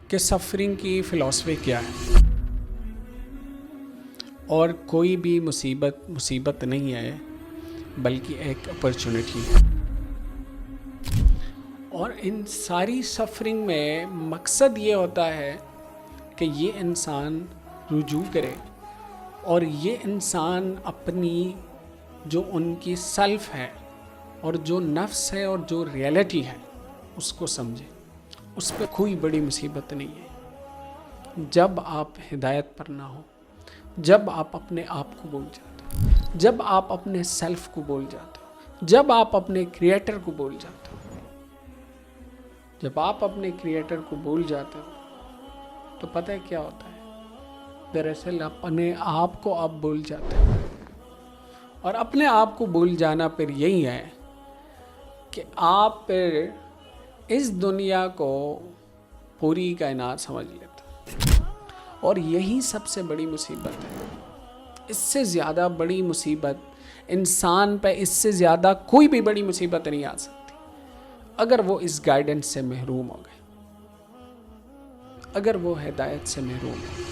کہ سفرنگ کی فلسفی کیا ہے، اور کوئی بھی مصیبت نہیں ہے بلکہ ایک اپرچونٹی ہے۔ اور ان ساری سفرنگ میں مقصد یہ ہوتا ہے کہ یہ انسان رجوع کرے اور یہ انسان اپنی جو ان کی سیلف ہے اور جو نفس ہے اور جو ریئلٹی ہے اس کو سمجھے۔ اس پہ کوئی بڑی مصیبت نہیں ہے جب آپ ہدایت پر نہ ہو، جب آپ اپنے آپ کو بھول جاتے ہو، جب آپ اپنے سیلف کو بھول جاتے ہو، جب آپ اپنے کریٹر کو بھول جاتے ہو۔ جب آپ اپنے کریٹر کو بھول جاتے ہو تو پتہ ہے کیا ہوتا ہے؟ دراصل اپنے آپ کو آپ بھول جاتے ہو، اور اپنے آپ کو بھول جانا پھر یہی ہے کہ آپ پھر اس دنیا کو پوری کائنات سمجھ لیتے، اور یہی سب سے بڑی مصیبت ہے۔ اس سے زیادہ بڑی مصیبت انسان پہ، اس سے زیادہ کوئی بھی بڑی مصیبت نہیں آ سکتی اگر وہ اس گائیڈنس سے محروم ہو گئے، اگر وہ ہدایت سے محروم ہو گئے۔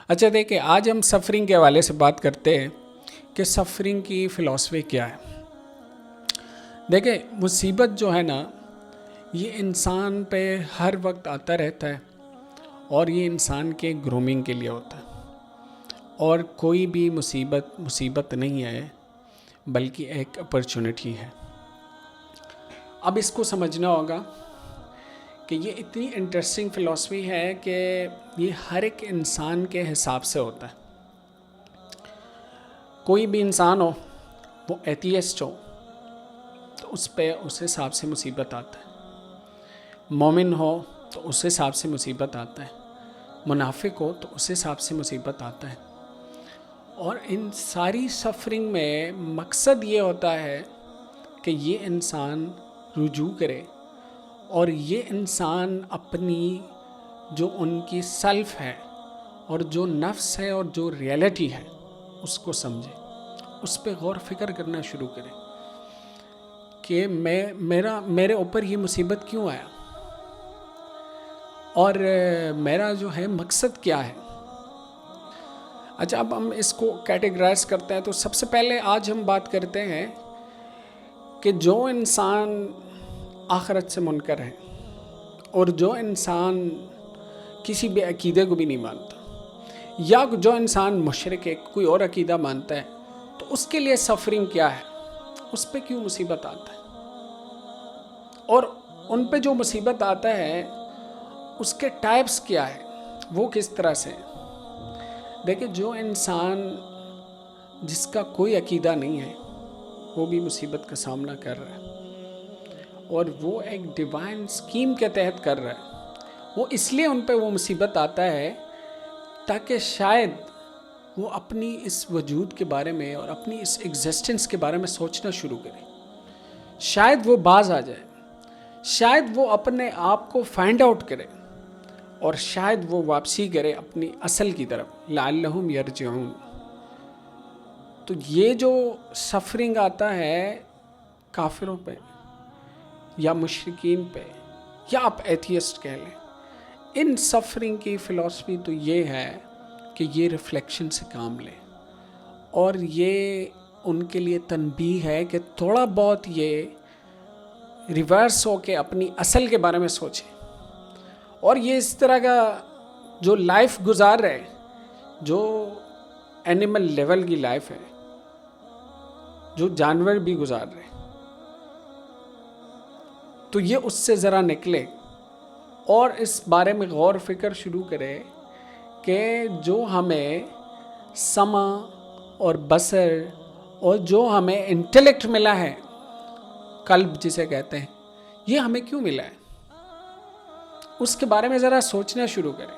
اچھا دیکھیں، آج ہم سفرنگ کے حوالے سے بات کرتے ہیں کہ سفرنگ کی فلسفی کیا ہے۔ دیکھیں، مصیبت جو ہے نا، یہ انسان پہ ہر وقت آتا رہتا ہے، اور یہ انسان کے گرومنگ کے لیے ہوتا ہے، اور کوئی بھی مصیبت نہیں ہے بلکہ ایک اپرچونٹی ہے۔ اب اس کو سمجھنا ہوگا کہ یہ اتنی انٹرسٹنگ فلسفی ہے کہ یہ ہر ایک انسان کے حساب سے ہوتا ہے۔ کوئی بھی انسان ہو، وہ ایتھیسٹ ہو تو اس حساب سے مصیبت آتا ہے، مومن ہو تو اس حساب سے مصیبت آتا ہے، منافق ہو تو اس حساب سے مصیبت آتا ہے۔ اور ان ساری سفرنگ میں مقصد یہ ہوتا ہے کہ یہ انسان رجوع کرے اور یہ انسان اپنی جو ان کی سیلف ہے اور جو نفس ہے اور جو ریئلٹی ہے اس کو سمجھے، اس پہ غور فکر کرنا شروع کرے کہ میرے اوپر یہ مصیبت کیوں آیا، اور میرا جو ہے مقصد کیا ہے۔ اچھا، اب ہم اس کو کیٹیگرائز کرتے ہیں تو سب سے پہلے آج ہم بات کرتے ہیں کہ جو انسان آخرت سے منکر ہے اور جو انسان کسی بھی عقیدے کو بھی نہیں مانتا، یا جو انسان مشرک ہے، کوئی اور عقیدہ مانتا ہے، تو اس کے لیے سفرنگ کیا ہے، اس پہ کیوں مصیبت آتا ہے، اور ان پہ جو مصیبت آتا ہے اس کے ٹائپس کیا ہے، وہ کس طرح سے۔ دیکھیں، جو انسان جس کا کوئی عقیدہ نہیں ہے وہ بھی مصیبت کا سامنا کر رہا ہے، اور وہ ایک ڈیوائن سکیم کے تحت کر رہا ہے۔ وہ اس لیے ان پہ وہ مصیبت آتا ہے تاکہ شاید وہ اپنی اس وجود کے بارے میں اور اپنی اس ایگزسٹنس کے بارے میں سوچنا شروع کرے، شاید وہ باز آ جائے، شاید وہ اپنے آپ کو فائنڈ آؤٹ کرے، اور شاید وہ واپسی کرے اپنی اصل کی طرف، لعلہم یرجعون۔ تو یہ جو سفرنگ آتا ہے کافروں پہ یا مشرکین پہ، یا آپ ایتھیسٹ کہہ لیں، ان سفرنگ کی فلسفی تو یہ ہے کہ یہ ریفلیکشن سے کام لیں، اور یہ ان کے لیے تنبیہ ہے کہ تھوڑا بہت یہ ریورس ہو کے اپنی اصل کے بارے میں سوچیں، اور یہ اس طرح کا جو لائف گزار رہے، جو اینیمل لیول کی لائف ہے، جو جانور بھی گزار رہے، تو یہ اس سے ذرا نکلے اور اس بارے میں غور فکر شروع کرے کہ جو ہمیں سمع اور بصر اور جو ہمیں انٹلیکٹ ملا ہے، قلب جسے کہتے ہیں، یہ ہمیں کیوں ملا ہے، اس کے بارے میں ذرا سوچنا شروع کریں۔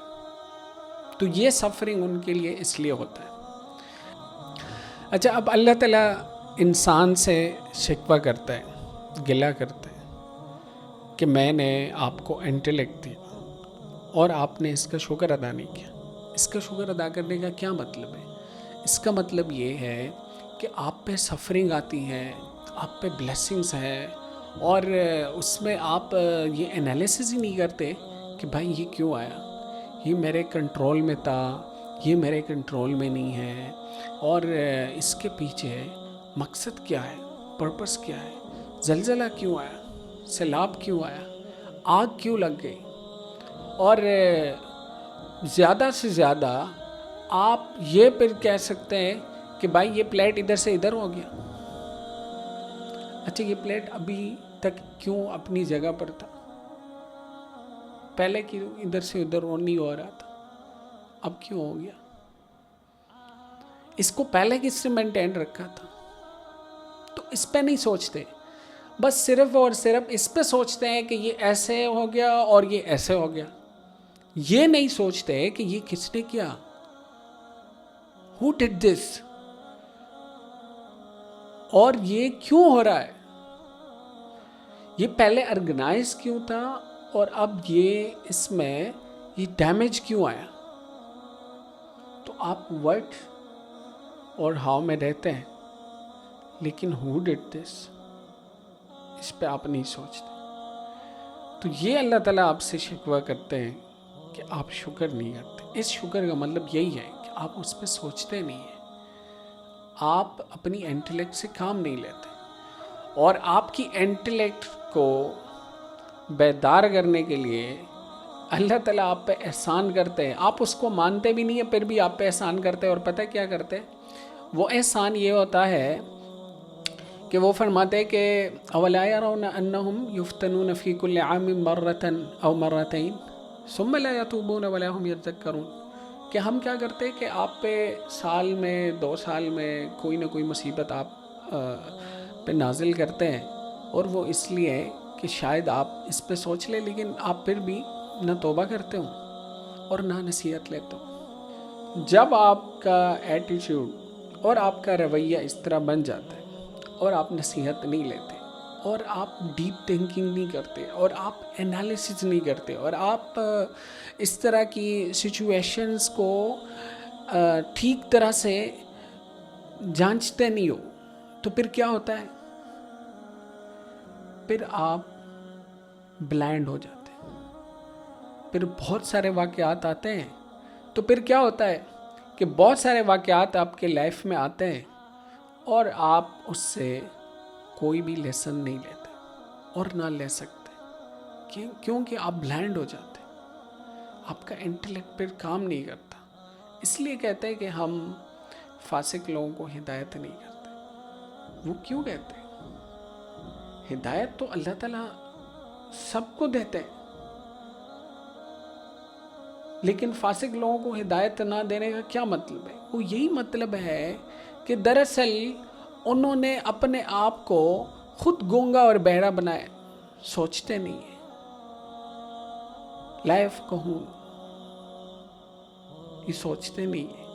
تو یہ سفرنگ ان کے لیے اس لیے ہوتا ہے۔ اچھا، اب اللہ تعالیٰ انسان سے شکوہ کرتا ہے، گلہ کرتا ہے کہ میں نے آپ کو انٹلیکٹ دیا اور آپ نے اس کا شکر ادا نہیں کیا۔ اس کا شکر ادا کرنے کا کیا مطلب ہے؟ اس کا مطلب یہ ہے کہ آپ پہ سفرنگ آتی ہے، آپ پہ بلیسنگز ہیں، اور اس میں آپ یہ انالیسس ہی نہیں کرتے کہ بھائی یہ کیوں آیا، یہ میرے کنٹرول میں تھا، یہ میرے کنٹرول میں نہیں ہے، اور اس کے پیچھے مقصد کیا ہے، پرپس کیا ہے، زلزلہ کیوں آیا، سیلاب کیوں آیا، آگ کیوں لگ گئی. اور زیادہ سے زیادہ آپ یہ پھر کہہ سکتے ہیں کہ بھائی یہ پلیٹ ادھر سے ادھر ہو گیا. اچھا یہ پلیٹ ابھی تک کیوں اپنی جگہ پر تھا، پہلے کیوں ادھر سے ادھر نہیں ہو رہا تھا، اب کیوں ہو گیا، اس کو پہلے کس نے مینٹین رکھا تھا. تو اس پہ نہیں سوچتے، بس صرف اور صرف اس پہ سوچتے ہیں کہ یہ ایسے ہو گیا اور یہ ایسے ہو گیا. یہ نہیں سوچتے کہ یہ کس نے کیا، who did this، اور یہ کیوں ہو رہا ہے، یہ پہلے آرگنائز کیوں تھا اور اب یہ اس میں یہ ڈیمیج کیوں آیا. تو آپ وٹ اور ہاؤ میں رہتے ہیں، لیکن who did this اس پہ آپ نہیں سوچتے. تو یہ اللہ تعالیٰ آپ سے شکوہ کرتے ہیں کہ آپ شکر نہیں کرتے. اس شکر کا مطلب یہی ہے کہ آپ اس پہ سوچتے نہیں ہیں، آپ اپنی انٹلیکٹ سے کام نہیں لیتے، اور آپ کی انٹلیکٹ کو بیدار کرنے کے لیے اللہ تعالیٰ آپ پہ احسان کرتے ہیں. آپ اس کو مانتے بھی نہیں ہیں، پھر بھی آپ پہ احسان کرتے ہیں. اور پتہ کیا کرتے ہیں وہ احسان؟ یہ ہوتا ہے کہ وہ فرماتے ہیں کہ اولا یرون انہم یفتنون فی کل عام مرۃ او مرتین ثم لا یتوبون ولا هم یذکرون، کہ ہم کیا کرتے ہیں کہ آپ پہ سال میں 2 سال میں کوئی نہ کوئی مصیبت آپ پہ نازل کرتے ہیں، اور وہ اس لیے کہ شاید آپ اس پہ سوچ لیں، لیکن آپ پھر بھی نہ توبہ کرتے ہوں اور نہ نصیحت لیتے ہوں. جب آپ کا ایٹیٹیوڈ اور آپ کا رویہ اس طرح بن جاتا ہے اور آپ نصیحت نہیں لیتے اور آپ ڈیپ تھنکنگ نہیں کرتے اور آپ انالیسس نہیں کرتے اور آپ اس طرح کی سچویشنز کو ٹھیک طرح سے جانچتے نہیں ہو، تو پھر کیا ہوتا ہے؟ پھر آپ بلائنڈ ہو جاتے ہیں. پھر بہت سارے واقعات آتے ہیں، تو پھر کیا ہوتا ہے کہ بہت سارے واقعات آپ کے لائف میں آتے ہیں اور آپ اس سے کوئی بھی لیسن نہیں لیتے اور نہ لے سکتے، کیونکہ آپ بلائنڈ ہو جاتے ہیں، آپ کا انٹلیکٹ پھر کام نہیں کرتا. اس لیے کہتے ہیں کہ ہم فاسق لوگوں کو ہدایت نہیں کرتے. وہ کیوں کہتے ہیں؟ ہدایت تو اللہ تعالیٰ سب کو دیتے ہیں، لیکن فاسق لوگوں کو ہدایت نہ دینے کا کیا مطلب ہے؟ وہ یہی مطلب ہے کہ دراصل انہوں نے اپنے آپ کو خود گونگا اور بہرا بنایا، سوچتے نہیں ہیں. لا یفقہون، یہ سوچتے نہیں ہیں.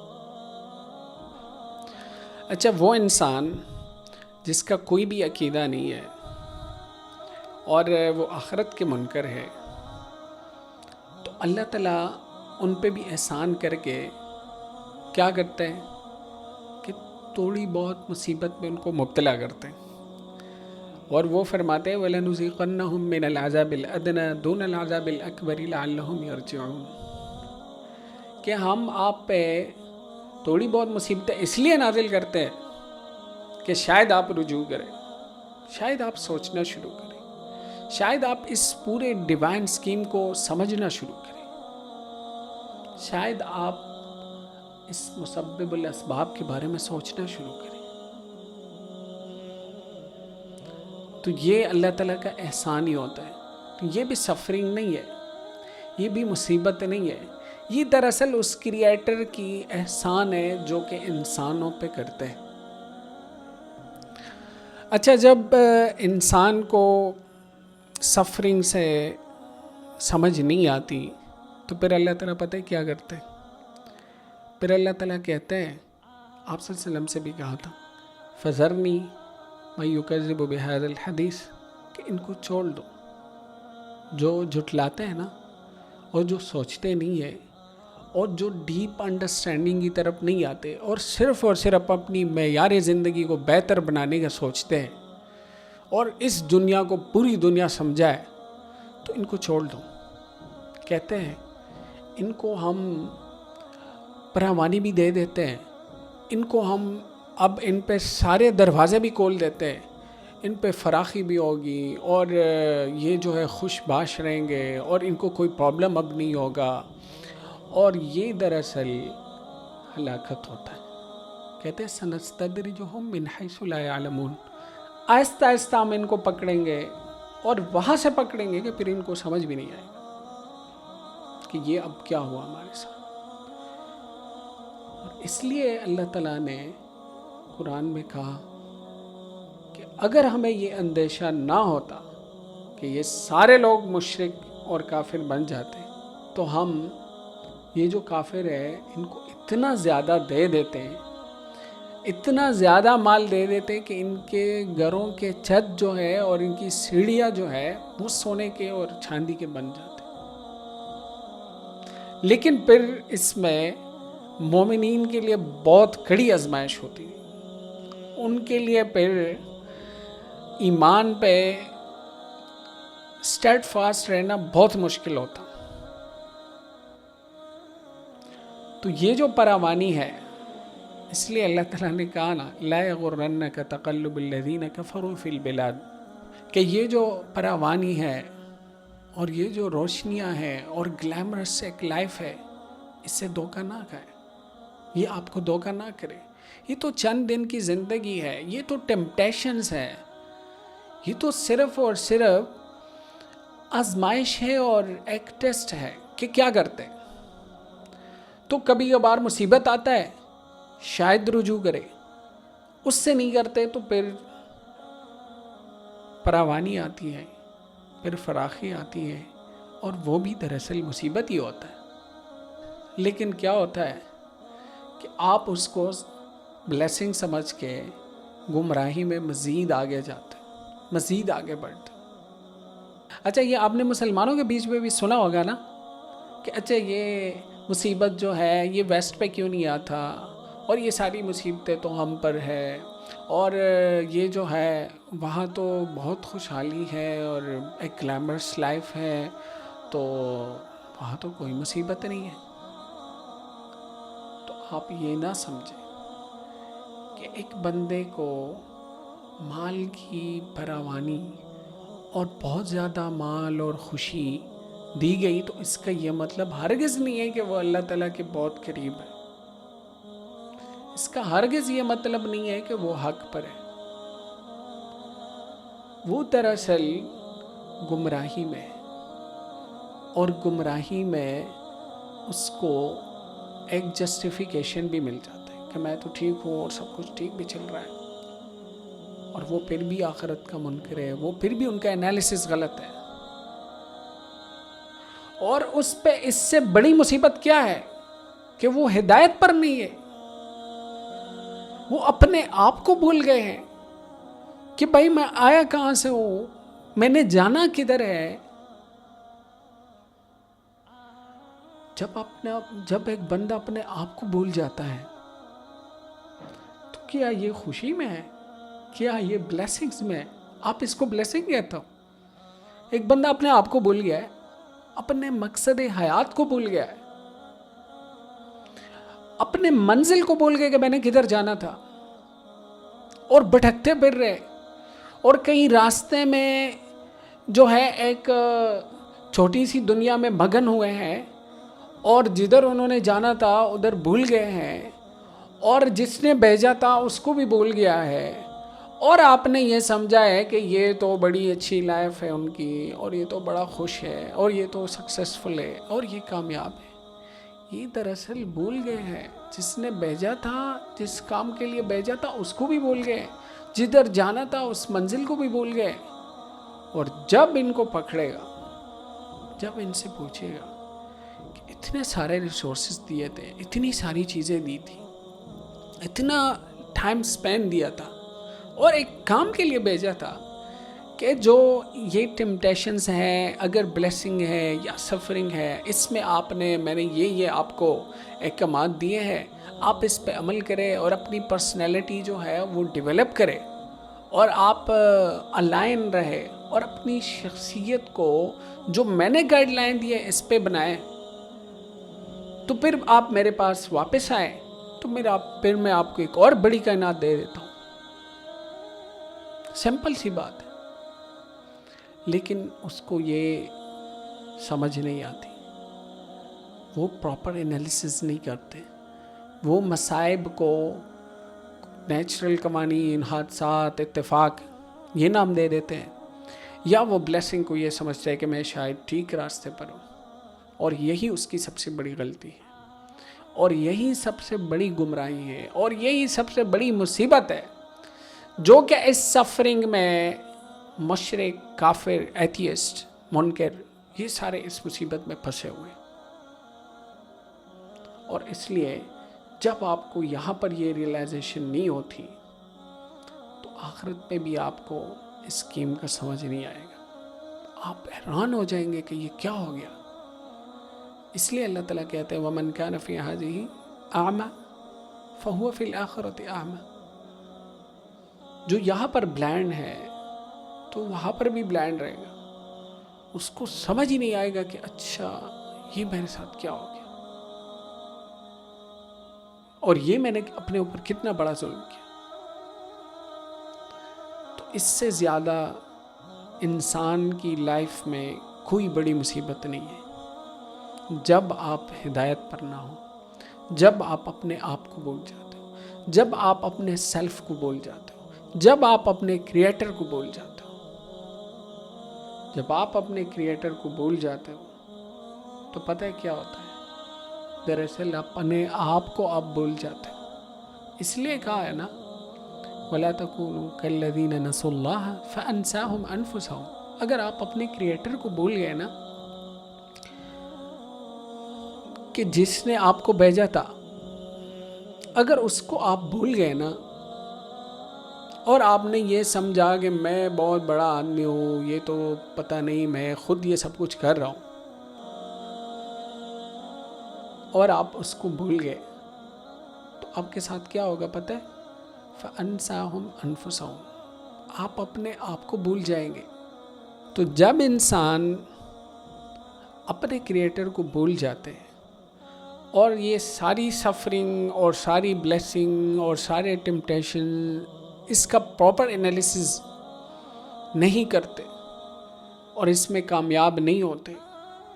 اچھا وہ انسان جس کا کوئی بھی عقیدہ نہیں ہے اور وہ آخرت کے منکر ہے، تو اللہ تعالیٰ ان پہ بھی احسان کر کے کیا کرتے ہیں کہ تھوڑی بہت مصیبت میں ان کو مبتلا کرتے ہیں. اور وہ فرماتے ہیں وَلَنُذِيقَنَّهُم مِّنَ الْعَذَابِ الْأَدْنَىٰ دُونَ الْعَذَابِ الْأَكْبَرِ لَعَلَّهُمْ يَرْجِعُونَ، کہ ہم آپ پہ تھوڑی بہت مصیبتیں اس لیے نازل کرتے ہیں کہ شاید آپ رجوع کریں، شاید آپ سوچنا شروع کریں، شاید آپ اس پورے ڈیوائن اسکیم کو سمجھنا شروع کریں، شاید آپ اس مسبب الاسباب کے بارے میں سوچنا شروع کریں. تو یہ اللہ تعالیٰ کا احسان ہی ہوتا ہے. تو یہ بھی سفرنگ نہیں ہے، یہ بھی مصیبت نہیں ہے، یہ دراصل اس کریٹر کی احسان ہے جو کہ انسانوں پہ کرتے ہیں. اچھا جب انسان کو سفرنگ سے سمجھ نہیں آتی تو پھر اللہ تعالیٰ پتہ ہے کیا کرتے ہیں؟ پھر اللہ تعالیٰ کہتے ہیں، آپ صلی اللہ علیہ وسلم سے بھی کہا تھا فَذَرْنِي مَن يُكَذِّبُ بِهَذَا الْحَدِيثِ، کہ ان کو چھوڑ دو، جو جھٹلاتے ہیں نا اور جو سوچتے نہیں ہیں اور جو ڈیپ انڈرسٹینڈنگ کی طرف نہیں آتے اور صرف اپنی معیار زندگی کو بہتر بنانے کا سوچتے ہیں اور اس دنیا کو پوری دنیا سمجھائے تو ان کو چھوڑ دو. کہتے ہیں ان کو ہم پرامانی بھی دے دیتے ہیں, ان کو ہم اب ان پہ سارے دروازے بھی کھول دیتے ہیں, ان پہ فراخی بھی ہوگی اور یہ جو ہے خوش باش رہیں گے اور ان کو کوئی پرابلم اب نہیں ہوگا, اور یہ دراصل ہلاکت ہوتا ہے. کہتے ہیں سنستدرجہم من حیث لا یعلمون, آہستہ آہستہ ہم ان کو پکڑیں گے اور وہاں سے پکڑیں گے کہ پھر ان کو سمجھ بھی نہیں آئے گا کہ یہ اب کیا ہوا ہمارے ساتھ. اور اس لیے اللہ تعالیٰ نے قرآن میں کہا کہ اگر ہمیں یہ اندیشہ نہ ہوتا کہ یہ سارے لوگ مشرک اور کافر بن جاتے تو ہم یہ جو کافر ہے ان کو اتنا زیادہ دے دیتے ہیں, اتنا زیادہ مال دے دیتے کہ ان کے گھروں کے چھت جو ہے اور ان کی سیڑھیاں جو ہے وہ سونے کے اور چاندی کے بن جاتے. لیکن پھر اس میں مومنین کے لیے بہت کڑی آزمائش ہوتی ہے. ان کے لیے پھر ایمان پہ اسٹیڈ فاسٹ رہنا بہت مشکل ہوتا. تو یہ جو پراوانی ہے, اس لیے اللہ تعالیٰ نے کہا نا لا یغرنک تقلب الذین کفروا فی البلاد, کہ یہ جو پراوانی ہے اور یہ جو روشنیاں ہیں اور گلیمرس ایک لائف ہے, اس سے دھوکہ نہ کھائے, یہ آپ کو دھوکہ نہ کرے. یہ تو چند دن کی زندگی ہے, یہ تو ٹیمپٹیشنز ہے, یہ تو صرف اور صرف آزمائش ہے اور ایک ٹیسٹ ہے کہ کیا کرتے. تو کبھی کبھار مصیبت آتا ہے, شاید رجوع کرے, اس سے نہیں کرتے تو پھر پراوانی آتی ہے, پھر فراخی آتی ہے, اور وہ بھی دراصل مصیبت ہی ہوتا ہے. لیکن کیا ہوتا ہے کہ آپ اس کو بلیسنگ سمجھ کے گمراہی میں مزید آگے جاتے, مزید آگے بڑھتے. اچھا یہ آپ نے مسلمانوں کے بیچ میں بھی سنا ہوگا نا کہ اچھا یہ مصیبت جو ہے یہ ویسٹ پہ کیوں نہیں آتا, اور یہ ساری مصیبتیں تو ہم پر ہے, اور یہ جو ہے وہاں تو بہت خوشحالی ہے اور ایک گلیمرس لائف ہے, تو وہاں تو کوئی مصیبت نہیں ہے. تو آپ یہ نہ سمجھیں کہ ایک بندے کو مال کی فراوانی اور بہت زیادہ مال اور خوشی دی گئی تو اس کا یہ مطلب ہرگز نہیں ہے کہ وہ اللہ تعالیٰ کے بہت قریب ہے. اس کا ہرگز یہ مطلب نہیں ہے کہ وہ حق پر ہے. وہ دراصل گمراہی میں ہے, اور گمراہی میں اس کو ایک جسٹیفیکیشن بھی مل جاتا ہے کہ میں تو ٹھیک ہوں اور سب کچھ ٹھیک بھی چل رہا ہے, اور وہ پھر بھی آخرت کا منکر ہے, وہ پھر بھی ان کا انالیسس غلط ہے. اور اس پہ اس سے بڑی مصیبت کیا ہے کہ وہ ہدایت پر نہیں ہے, وہ اپنے آپ کو بھول گئے ہیں کہ بھائی میں آیا کہاں سے ہوں, میں نے جانا کدھر ہے. جب ایک بندہ اپنے آپ کو بھول جاتا ہے تو کیا یہ خوشی میں ہے, کیا یہ بلیسنگز میں ہے؟ آپ اس کو بلیسنگ کہتے ہو؟ ایک بندہ اپنے آپ کو بھول گیا ہے, اپنے مقصد حیات کو بھول گیا ہے, اپنے منزل کو بھول گیا کہ میں نے کدھر جانا تھا, اور بھٹکتے پھر رہے, اور کہیں راستے میں جو ہے ایک چھوٹی سی دنیا میں مگن ہوئے ہیں, اور جدھر انہوں نے جانا تھا ادھر بھول گئے ہیں, اور جس نے بھیجا تھا اس کو بھی بھول گیا ہے, اور آپ نے یہ سمجھا ہے کہ یہ تو بڑی اچھی لائف ہے ان کی, اور یہ تو بڑا خوش ہے, اور یہ تو سکسیسفل ہے, اور یہ کامیاب ہے. یہ دراصل بھول گئے ہیں جس نے بھیجا تھا, جس کام کے لیے بھیجا تھا اس کو بھی بھول گئے, جدھر جانا تھا اس منزل کو بھی بھول گئے. اور جب ان کو پکڑے گا, جب ان سے پوچھے گا کہ اتنے سارے ریسورسز دیے تھے, اتنی ساری چیزیں دی تھی, اتنا ٹائم سپینڈ دیا تھا, اور ایک کام کے لیے بھیجا تھا کہ جو یہ ٹیمپٹیشنز ہیں, اگر بلیسنگ ہے یا سفرنگ ہے, اس میں میں نے یہ آپ کو احکامات دیے ہیں, آپ اس پہ عمل کریں اور اپنی پرسنالٹی جو ہے وہ ڈیولپ کریں, اور آپ الائن رہے اور اپنی شخصیت کو جو میں نے گائیڈ لائن دی ہے اس پہ بنائے، تو پھر آپ میرے پاس واپس آئے تو پھر میں آپ کو ایک اور بڑی کائنات دے دیتا ہوں. سمپل سی بات ہے. لیکن اس کو یہ سمجھ نہیں آتی، وہ پراپر انالیسس نہیں کرتے، وہ مصائب کو نیچرل قوانین، حادثات، اتفاق یہ نام دے دیتے ہیں، یا وہ بلیسنگ کو یہ سمجھتے ہیں کہ میں شاید ٹھیک راستے پر ہوں. اور یہی اس کی سب سے بڑی غلطی ہے، اور یہی سب سے بڑی گمراہی ہے، اور یہی سب سے بڑی مصیبت ہے جو کہ اس سفرنگ میں مشرک، کافر، ایتھیسٹ، منکر یہ سارے اس مصیبت میں پھنسے ہوئے. اور اس لیے جب آپ کو یہاں پر یہ ریئلائزیشن نہیں ہوتی تو آخرت میں بھی آپ کو اس گیم کا سمجھ نہیں آئے گا. آپ حیران ہو جائیں گے کہ یہ کیا ہو گیا. اس لیے اللہ تعالیٰ کہتے ہیں وَمَنْ كَانَ فِي هَذِهِ أَعْمَى فَهُوَ فِي الْآخِرَةِ أَعْمَى. جو یہاں پر بلائنڈ ہے تو وہاں پر بھی بلائنڈ رہے گا. اس کو سمجھ ہی نہیں آئے گا کہ اچھا یہ میرے ساتھ کیا ہو گیا، اور یہ میں نے اپنے اوپر کتنا بڑا ظلم کیا. تو اس سے زیادہ انسان کی لائف میں کوئی بڑی مصیبت نہیں ہے جب آپ ہدایت پر نہ ہو، جب آپ اپنے آپ کو بھول جاتے ہو، جب آپ اپنے سیلف کو بھول جاتے ہو، جب آپ اپنے کریٹر کو بھول جاتے ہو. جب آپ اپنے کریٹر کو بھول جاتے ہو تو پتہ ہے کیا ہوتا ہے؟ دراصل اپنے آپ کو آپ بھول جاتے ہو. اس لیے کہا ہے نا وَلَا تَكُونُوا كَالَّذِينَ نَسُوا اللَّهَ فَأَنسَاهُمْ أَنفُسَهُمْ. اگر آپ اپنے کریٹر کو بھول گئے نا کہ جس نے آپ کو بھیجا تھا، اگر اس کو آپ بھول گئے نا اور آپ نے یہ سمجھا کہ میں بہت بڑا آدمی ہوں، یہ تو پتہ نہیں میں خود یہ سب کچھ کر رہا ہوں، اور آپ اس کو بھول گئے تو آپ کے ساتھ کیا ہوگا پتہ ہے؟ فَأَنسَاهُمْ أَنفُسَهُمْ. آپ اپنے آپ کو بھول جائیں گے. تو جب انسان اپنے کریٹر کو بھول جاتے ہیں اور یہ ساری سفرنگ اور ساری بلیسنگ اور سارے ٹیمپٹیشن اس کا پراپر انالیسز نہیں کرتے اور اس میں کامیاب نہیں ہوتے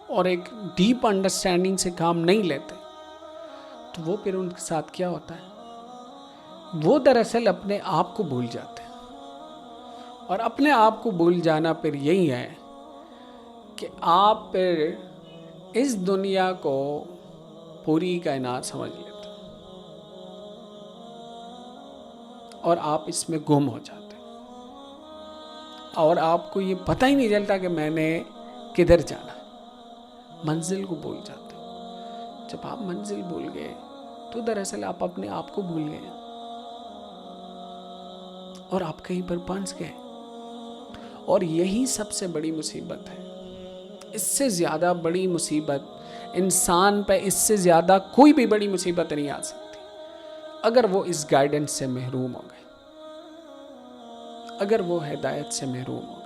اور ایک ڈیپ انڈرسٹینڈنگ سے کام نہیں لیتے، تو وہ پھر ان کے ساتھ کیا ہوتا ہے؟ وہ دراصل اپنے آپ کو بھول جاتے ہیں. اور اپنے آپ کو بھول جانا پھر یہی ہے کہ آپ پھر اس دنیا کو پوری کائنات سمجھ لیتے اور آپ اس میں گم ہو جاتے اور آپ کو یہ پتہ ہی نہیں چلتا کہ میں نے کدھر جانا. منزل کو بھول جاتے. جب آپ منزل بھول گئے تو دراصل آپ اپنے آپ کو بھول گئے اور آپ کہیں پر پھنس گئے. اور یہی سب سے بڑی مصیبت ہے. اس سے زیادہ بڑی مصیبت انسان پہ، اس سے زیادہ کوئی بھی بڑی مصیبت نہیں آ سکتی اگر وہ اس گائیڈنس سے محروم ہو گئے، اگر وہ ہدایت سے محروم ہو گئے.